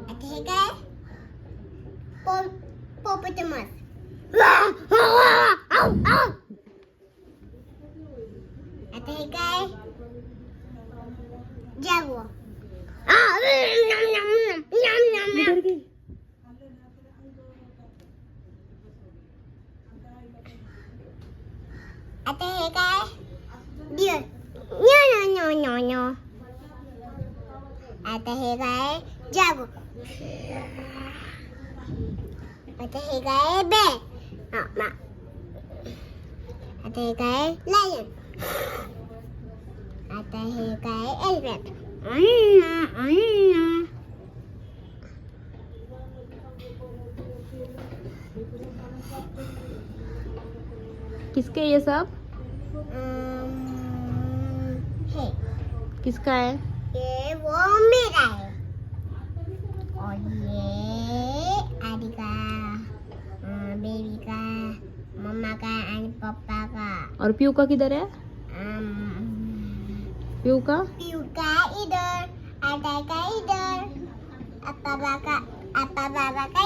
आता हे काय पोपटमस. आता हे काय जागो. आता हे काय dear. No no no no. आता हे काय जागो. आता हे काय बेर. आता हे काय लायन. आता हे काय एलिफंट. किसके ये सब? है किसका है? ये वो मेरा है और ये आदि का, बेबी का, मम्मा का और पापा का. और पीयू का किधर है? पीयू का? पीयू का इधर, आदा का इधर, पापा का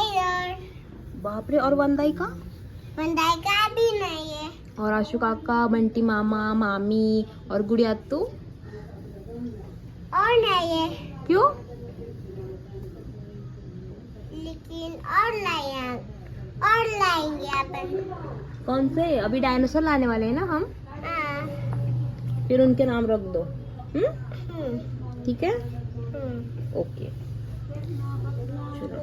इधर. बाप रे. और वंदाई का? बंदाई का भी नहीं है. और आशु काका, बंटी मामा, मामी और गुड़िया तू? और नहीं है क्यों? लेकिन और लाएंगे अपन. कौन से? अभी डायनासोर लाने वाले हैं ना हम. हाँ. फिर उनके नाम रख दो. हम्म. ठीक है. हम्म. ओके. चलो.